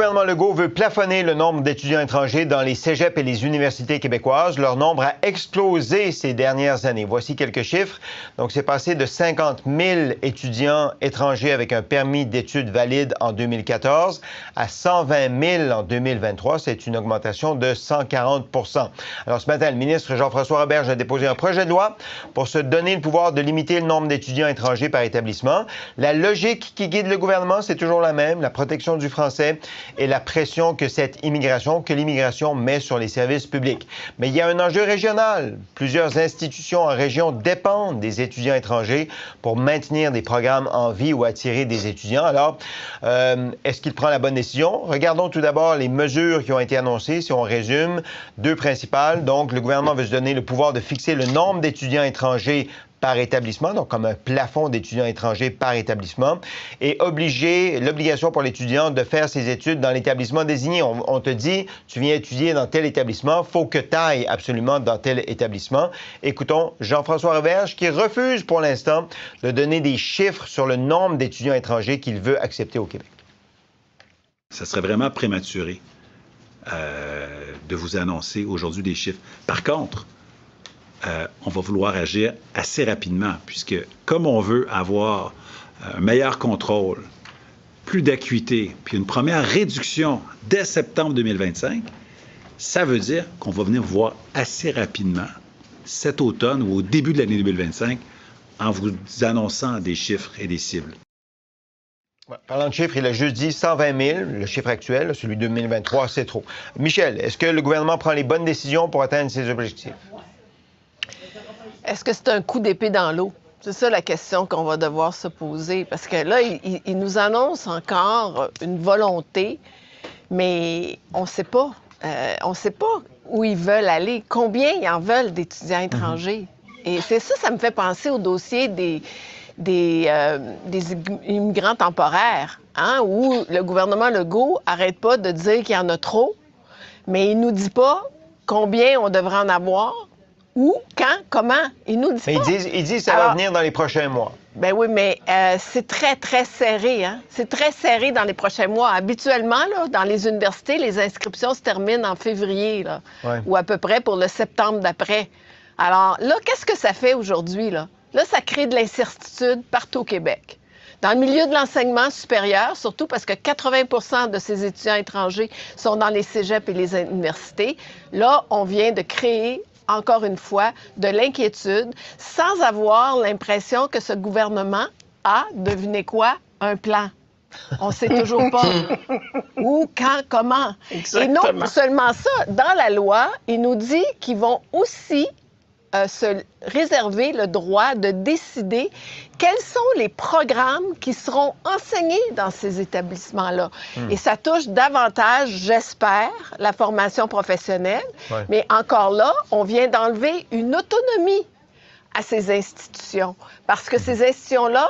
gouvernement Legault veut plafonner le nombre d'étudiants étrangers dans les cégeps et les universités québécoises. Leur nombre a explosé ces dernières années. Voici quelques chiffres. Donc, c'est passé de 50 000 étudiants étrangers avec un permis d'études valide en 2014 à 120 000 en 2023. C'est une augmentation de 140 %. Alors, ce matin, le ministre Jean-François Roberge a déposé un projet de loi pour se donner le pouvoir de limiter le nombre d'étudiants étrangers par établissement. La logique qui guide le gouvernement, c'est toujours la même, la protection du français et la pression que l'immigration met sur les services publics. Mais il y a un enjeu régional. Plusieurs institutions en région dépendent des étudiants étrangers pour maintenir des programmes en vie ou attirer des étudiants. Alors, est-ce qu'il prend la bonne décision? Regardons tout d'abord les mesures qui ont été annoncées. Si on résume, deux principales. Donc, le gouvernement veut se donner le pouvoir de fixer le nombre d'étudiants étrangers par établissement, donc comme un plafond d'étudiants étrangers par établissement, et l'obligation pour l'étudiant de faire ses études dans l'établissement désigné. On te dit, tu viens étudier dans tel établissement, il faut que tu ailles absolument dans tel établissement. Écoutons Jean-François Roberge qui refuse pour l'instant de donner des chiffres sur le nombre d'étudiants étrangers qu'il veut accepter au Québec. Ça serait vraiment prématuré de vous annoncer aujourd'hui des chiffres. Par contre, on va vouloir agir assez rapidement, puisque comme on veut avoir un meilleur contrôle, plus d'acuité, puis une première réduction dès septembre 2025, ça veut dire qu'on va venir vous voir assez rapidement cet automne ou au début de l'année 2025 en vous annonçant des chiffres et des cibles. Parlant de chiffres, il a juste dit 120 000, le chiffre actuel, celui de 2023, c'est trop. Michel, est-ce que le gouvernement prend les bonnes décisions pour atteindre ses objectifs? Est-ce que c'est un coup d'épée dans l'eau? C'est ça la question qu'on va devoir se poser. Parce que là, il nous annonce encore une volonté, mais on ne sait pas. On ne sait pas où ils veulent aller, combien ils en veulent d'étudiants étrangers. Et c'est ça, ça me fait penser au dossier des immigrants temporaires, hein, où le gouvernement Legault n'arrête pas de dire qu'il y en a trop, mais il ne nous dit pas combien on devrait en avoir. Où, quand, comment? Ils nous disent pas. Ils disent que ça va venir dans les prochains mois. Ben oui, mais c'est très, très serré. Hein? C'est très serré dans les prochains mois. Habituellement, là, dans les universités, les inscriptions se terminent en février, là, ou à peu près pour le septembre d'après. Alors là, qu'est-ce que ça fait aujourd'hui? Là, ça crée de l'incertitude partout au Québec. Dans le milieu de l'enseignement supérieur, surtout parce que 80 % de ces étudiants étrangers sont dans les cégeps et les universités, là, on vient de créer encore une fois, de l'inquiétude, sans avoir l'impression que ce gouvernement a, devinez quoi, un plan. On ne sait toujours pas où, quand, comment. Exactement. Et non seulement ça, dans la loi, il nous dit qu'ils vont aussi se réserver le droit de décider quels sont les programmes qui seront enseignés dans ces établissements-là. Et ça touche davantage, j'espère, la formation professionnelle. Mais encore là, on vient d'enlever une autonomie à ces institutions. Parce que ces institutions-là,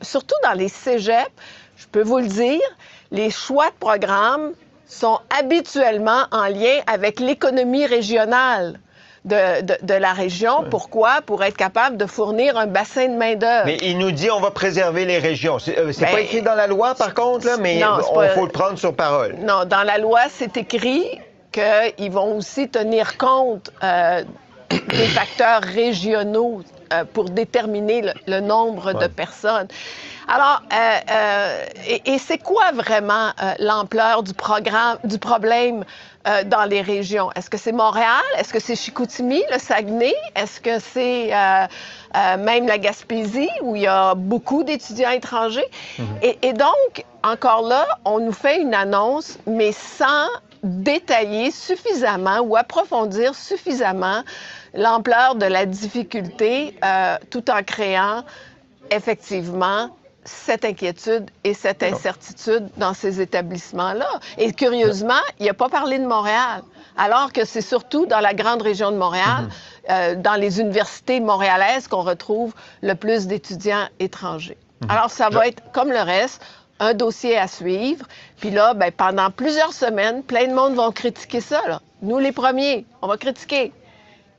surtout dans les cégeps, je peux vous le dire, les choix de programmes sont habituellement en lien avec l'économie régionale de la région. Pourquoi? Pour être capable de fournir un bassin de main-d'œuvre. Mais il nous dit on va préserver les régions. C'est pas écrit dans la loi, par contre, là, mais il faut le prendre sur parole. Non, dans la loi, c'est écrit qu'ils vont aussi tenir compte des facteurs régionaux pour déterminer le nombre de personnes. Alors, et c'est quoi vraiment l'ampleur du problème dans les régions? Est-ce que c'est Montréal? Est-ce que c'est Chicoutimi, le Saguenay? Est-ce que c'est même la Gaspésie, où il y a beaucoup d'étudiants étrangers? Et donc, encore là, on nous fait une annonce, mais sans détailler suffisamment ou approfondir suffisamment l'ampleur de la difficulté, tout en créant effectivement cette inquiétude et cette incertitude dans ces établissements-là. Et curieusement, il n'a pas parlé de Montréal, alors que c'est surtout dans la grande région de Montréal, dans les universités montréalaises, qu'on retrouve le plus d'étudiants étrangers. Alors, ça va être, comme le reste, un dossier à suivre. Puis là, ben, pendant plusieurs semaines, plein de monde vont critiquer ça. Là. Nous, les premiers, on va critiquer.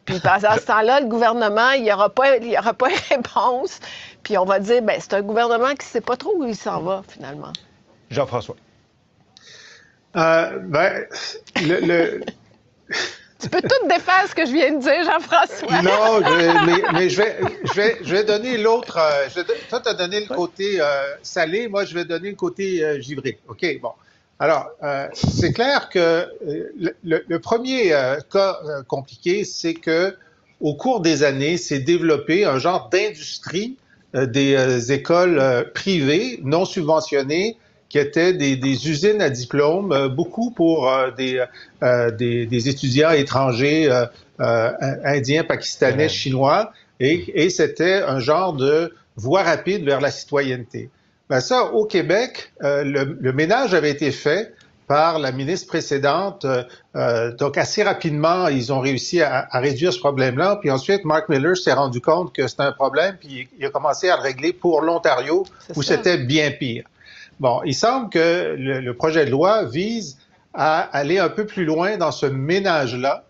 Puis pendant ce temps-là, le gouvernement, il n'y aura pas une réponse. Puis on va dire, bien, c'est un gouvernement qui ne sait pas trop où il s'en va, finalement. Jean-François. Ben, Tu peux tout défaire ce que je viens de dire, Jean-François. Non, mais je vais donner l'autre. Toi, tu as donné le côté salé, moi, je vais donner le côté givré. OK, bon. Alors, c'est clair que le premier cas compliqué, c'est que au cours des années, s'est développé un genre d'industrie des écoles privées non subventionnées qui étaient des usines à diplôme, beaucoup pour des étudiants étrangers, indiens, pakistanais, chinois, et c'était un genre de voie rapide vers la citoyenneté. Ben ça, au Québec, le ménage avait été fait par la ministre précédente. Donc, assez rapidement, ils ont réussi à réduire ce problème-là. Puis ensuite, Mark Miller s'est rendu compte que c'était un problème, puis il a commencé à le régler pour l'Ontario, où c'était bien pire. Bon, il semble que le projet de loi vise à aller un peu plus loin dans ce ménage-là.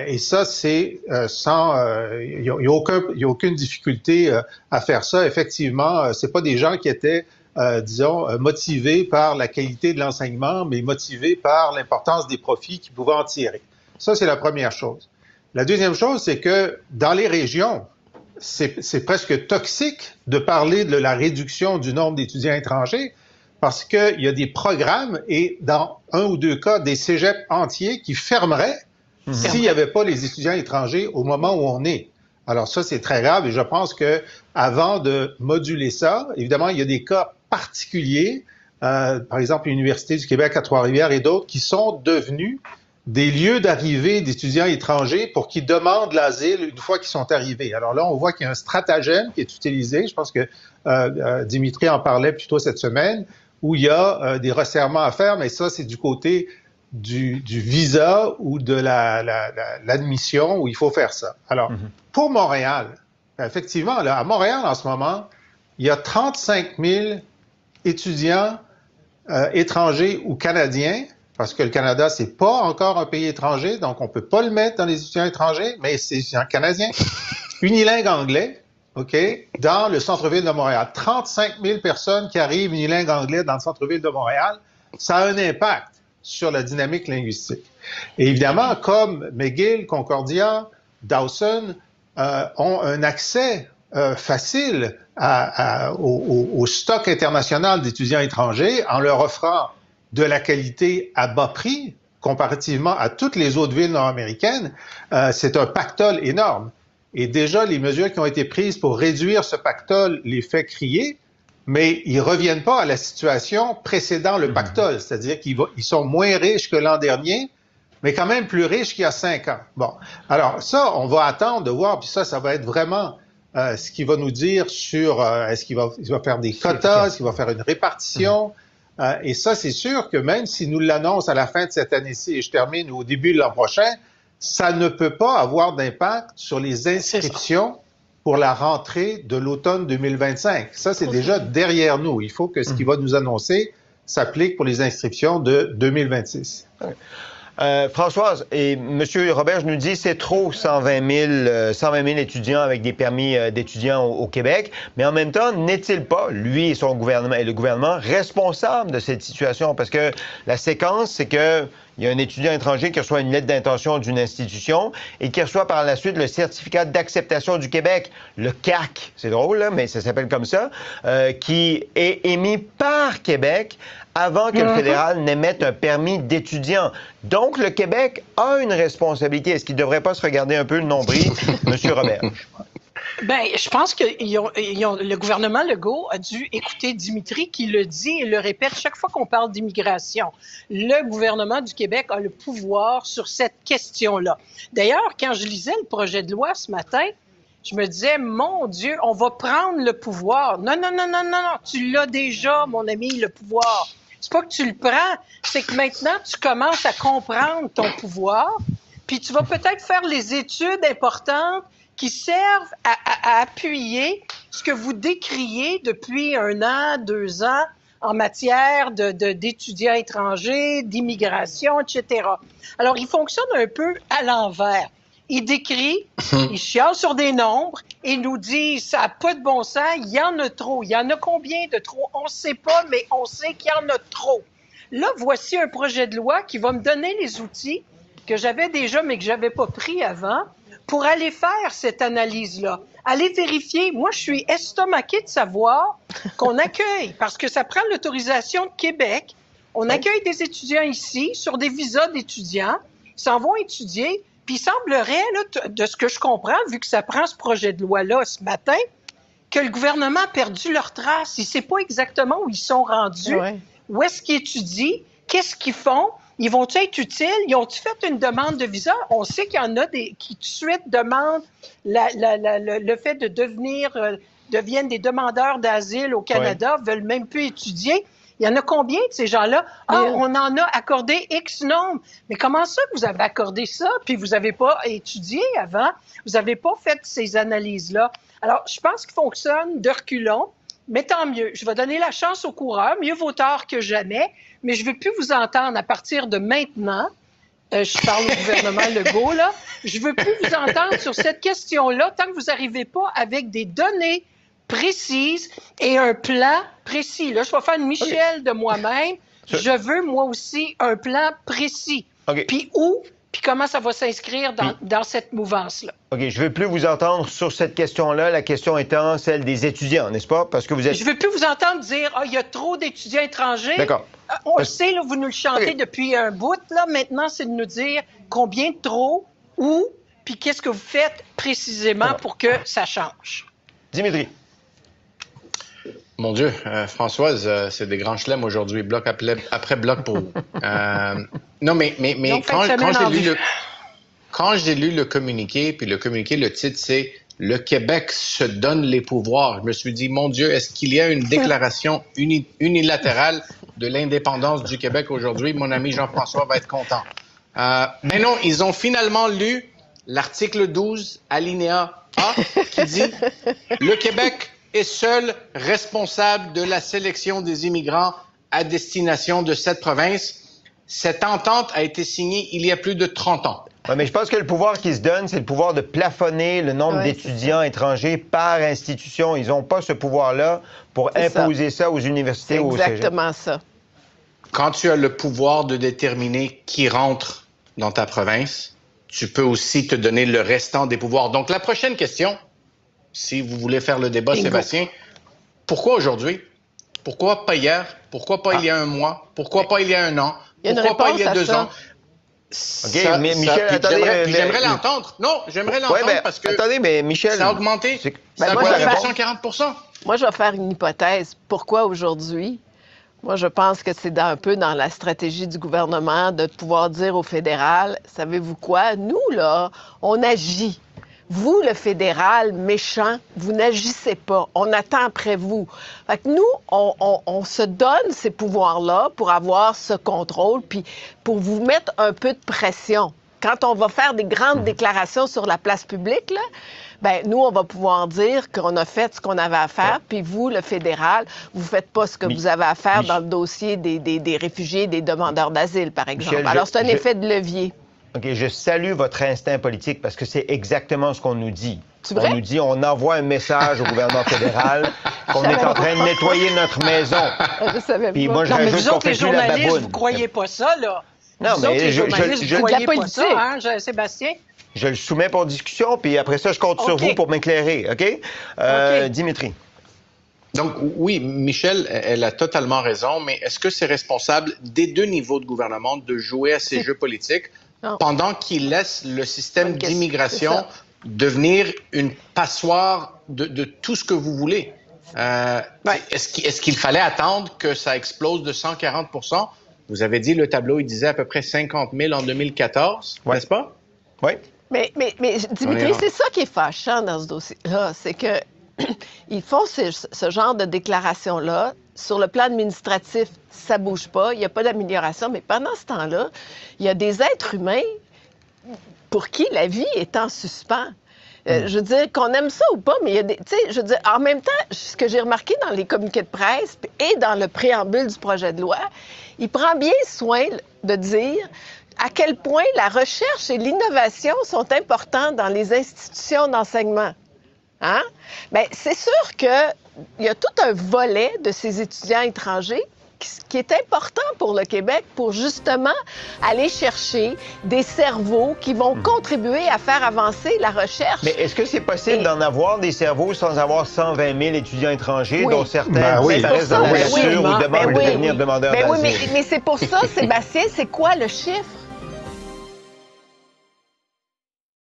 Et ça, c'est il n'y a aucune difficulté à faire ça. Effectivement, c'est pas des gens qui étaient, disons, motivés par la qualité de l'enseignement, mais motivés par l'importance des profits qu'ils pouvaient en tirer. Ça, c'est la première chose. La deuxième chose, c'est que dans les régions, c'est presque toxique de parler de la réduction du nombre d'étudiants étrangers parce qu'il y a des programmes et dans un ou deux cas, des cégeps entiers qui fermeraient s'il n'y avait pas les étudiants étrangers au moment où on est. Alors ça, c'est très grave et je pense que avant de moduler ça, évidemment, il y a des cas particuliers, par exemple l'Université du Québec à Trois-Rivières et d'autres, qui sont devenus des lieux d'arrivée d'étudiants étrangers pour qu'ils demandent l'asile une fois qu'ils sont arrivés. Alors là, on voit qu'il y a un stratagème qui est utilisé. Je pense que Dimitri en parlait plus tôt cette semaine, où il y a des resserrements à faire, mais ça, c'est du côté du visa ou de l'admission où il faut faire ça. Alors, pour Montréal, effectivement, là, à Montréal, en ce moment, il y a 35 000 étudiants étrangers ou canadiens, parce que le Canada, c'est pas encore un pays étranger, donc on peut pas le mettre dans les étudiants étrangers, mais c'est un Canadien, unilingue anglais, OK, dans le centre-ville de Montréal. 35 000 personnes qui arrivent unilingue anglais dans le centre-ville de Montréal, ça a un impact sur la dynamique linguistique. Et évidemment, comme McGill, Concordia, Dawson ont un accès facile au stock international d'étudiants étrangers en leur offrant de la qualité à bas prix comparativement à toutes les autres villes nord-américaines, c'est un pactole énorme. Et déjà, les mesures qui ont été prises pour réduire ce pactole les fait crier, mais ils reviennent pas à la situation précédant le pactole, c'est-à-dire qu'ils sont moins riches que l'an dernier, mais quand même plus riches qu'il y a 5 ans. Bon, alors ça, on va attendre de voir, puis ça va être vraiment ce qu'il va nous dire sur est-ce qu'il va faire des quotas, est-ce qu'il va faire une répartition. Et ça, c'est sûr que même s'il nous l'annonce à la fin de cette année-ci, et je termine au début de l'an prochain, ça ne peut pas avoir d'impact sur les inscriptions pour la rentrée de l'automne 2025. Ça, c'est déjà derrière nous. Il faut que ce qu'il va nous annoncer s'applique pour les inscriptions de 2026. Françoise, et M. Roberge nous dit c'est trop 120 000 étudiants avec des permis d'étudiants au Québec, mais en même temps, n'est-il pas, lui et son gouvernement et le gouvernement, responsable de cette situation? Parce que la séquence, c'est que il y a un étudiant étranger qui reçoit une lettre d'intention d'une institution et qui reçoit par la suite le certificat d'acceptation du Québec, le CAQ, c'est drôle, là, mais ça s'appelle comme ça, qui est émis par Québec avant que le fédéral n'émette un permis d'étudiant. Donc, le Québec a une responsabilité. Est-ce qu'il ne devrait pas se regarder un peu le nombril, M. Roberge? Bien, je pense que le gouvernement Legault a dû écouter Dimitri qui le dit et le répète chaque fois qu'on parle d'immigration. Le gouvernement du Québec a le pouvoir sur cette question-là. D'ailleurs, quand je lisais le projet de loi ce matin, je me disais, mon Dieu, on va prendre le pouvoir. Non, tu l'as déjà, mon ami, le pouvoir. C'est pas que tu le prends, c'est que maintenant, tu commences à comprendre ton pouvoir, puis tu vas peut-être faire les études importantes qui servent à appuyer ce que vous décriez depuis 1 an, 2 ans en matière d'étudiants étrangers, d'immigration, etc. Alors, il fonctionne un peu à l'envers. Il décrit, il chiale sur des nombres et nous dit ça n'a pas de bon sens, il y en a trop. Il y en a combien de trop? On ne sait pas, mais on sait qu'il y en a trop. Là, voici un projet de loi qui va me donner les outils que j'avais déjà, mais que j'avais pas pris avant, pour aller faire cette analyse-là. Aller vérifier. Moi, je suis estomaquée de savoir qu'on accueille, parce que ça prend l'autorisation de Québec. On accueille des étudiants ici sur des visas d'étudiants, ils s'en vont étudier, puis il semblerait, là, de ce que je comprends, vu que ça prend ce projet de loi-là ce matin, que le gouvernement a perdu leur trace. Il ne sait pas exactement où ils sont rendus, où est-ce qu'ils étudient, qu'est-ce qu'ils font. Ils vont-ils être utiles? Ils ont-ils fait une demande de visa? On sait qu'il y en a qui tout de suite demandent le fait de deviennent des demandeurs d'asile au Canada, veulent même plus étudier. Il y en a combien de ces gens-là? Ah, on en a accordé X nombre. Mais comment ça que vous avez accordé ça, puis vous n'avez pas étudié avant? Vous n'avez pas fait ces analyses-là? Alors, je pense qu'il fonctionne de reculons, mais tant mieux. Je vais donner la chance aux coureurs, mieux vaut tard que jamais, mais je ne veux plus vous entendre à partir de maintenant. Je parle au gouvernement Legault, là. Je ne veux plus vous entendre sur cette question-là tant que vous n'arrivez pas avec des données précises et un plan précis. Là, je vais faire une Michel de moi-même. Je veux, moi aussi, un plan précis. Puis où, puis comment ça va s'inscrire dans cette mouvance-là. OK, je ne veux plus vous entendre sur cette question-là, la question étant celle des étudiants, n'est-ce pas? Parce que vous êtes... Je ne veux plus vous entendre dire « Ah, il y a trop d'étudiants étrangers. » D'accord. On le sait, là, vous nous le chantez depuis un bout. Là. Maintenant, c'est de nous dire combien de trop, où, puis qu'est-ce que vous faites précisément pour que ça change. Dimitri. Mon Dieu, Françoise, c'est des grands chelems aujourd'hui, bloc après bloc pour vous. Non, mais quand j'ai lu le communiqué, puis le communiqué, le titre, c'est « Le Québec se donne les pouvoirs », je me suis dit, mon Dieu, est-ce qu'il y a une déclaration unilatérale de l'indépendance du Québec aujourd'hui? Mon ami Jean-François va être content. Mais non, ils ont finalement lu l'article 12, alinéa A, qui dit « Le Québec est seul responsable de la sélection des immigrants à destination de cette province. » Cette entente a été signée il y a plus de 30 ans. Ouais, mais je pense que le pouvoir qui se donne, c'est le pouvoir de plafonner le nombre d'étudiants étrangers par institution. Ils n'ont pas ce pouvoir-là pour imposer ça aux universités ou au cégep. Exactement ça. Quand tu as le pouvoir de déterminer qui rentre dans ta province, tu peux aussi te donner le restant des pouvoirs. Donc, la prochaine question, si vous voulez faire le débat, Sébastien, pourquoi aujourd'hui? Pourquoi pas hier? Pourquoi pas il y a un mois? Pourquoi pas il y a un an? Pourquoi pas il y a 2 ans? OK, mais Michel, attendez... J'aimerais l'entendre. Non, j'aimerais l'entendre parce que... Attendez, mais Michel... Ça a augmenté. Ça a augmenté de 140 %. Moi, je vais faire une hypothèse. Pourquoi aujourd'hui? Moi, je pense que c'est un peu dans la stratégie du gouvernement de pouvoir dire au fédéral, savez-vous quoi? Nous, là, on agit. Vous, le fédéral méchant, vous n'agissez pas. On attend après vous. Fait que nous, on se donne ces pouvoirs-là pour avoir ce contrôle, puis pour vous mettre un peu de pression. Quand on va faire des grandes déclarations sur la place publique, là, ben nous, on va pouvoir dire qu'on a fait ce qu'on avait à faire, puis vous, le fédéral, vous ne faites pas ce que vous avez à faire dans le dossier des réfugiés, des demandeurs d'asile, par exemple. Michel, alors, c'est un effet de levier. OK, je salue votre instinct politique parce que c'est exactement ce qu'on nous dit. C'est vrai? On nous dit, on envoie un message au gouvernement fédéral qu'on est en train de nettoyer notre maison. Je savais Puis pas. moi, je Non, mais rajoute vous qu'on autres, les fait plus la journalistes, baboune. vous croyez pas ça, là? Non, vous mais autres, les journalistes, vous croyez pas ça, hein, Sébastien? Je le soumets pour discussion, puis après ça, je compte sur vous pour m'éclairer, OK? Dimitri. Donc, oui, Michel, elle a totalement raison, mais est-ce que c'est responsable des 2 niveaux de gouvernement de jouer à ces jeux politiques pendant qu'ils laissent le système d'immigration devenir une passoire de tout ce que vous voulez? Est-ce qu'il fallait attendre que ça explose de 140 %? Vous avez dit, le tableau, il disait à peu près 50 000 en 2014, n'est-ce pas? Oui. Mais Dimitri, c'est ça qui est fâchant dans ce dossier-là, c'est que ils font ce genre de déclaration-là. Sur le plan administratif, ça ne bouge pas, il n'y a pas d'amélioration, mais pendant ce temps-là, il y a des êtres humains pour qui la vie est en suspens. Je veux dire, qu'on aime ça ou pas, mais il y a des... Tu sais, je veux dire, en même temps, ce que j'ai remarqué dans les communiqués de presse et dans le préambule du projet de loi, il prend bien soin de dire à quel point la recherche et l'innovation sont importants dans les institutions d'enseignement. Hein? Bien, c'est sûr qu'il y a tout un volet de ces étudiants étrangers qui est important pour le Québec pour justement aller chercher des cerveaux qui vont contribuer à faire avancer la recherche. Mais est-ce que c'est possible d'en avoir des cerveaux sans avoir 120 000 étudiants étrangers, dont certains disparaissent dans la nature ou demandent de devenir demandeurs d'asile? Mais c'est pour ça, Sébastien, c'est quoi le chiffre?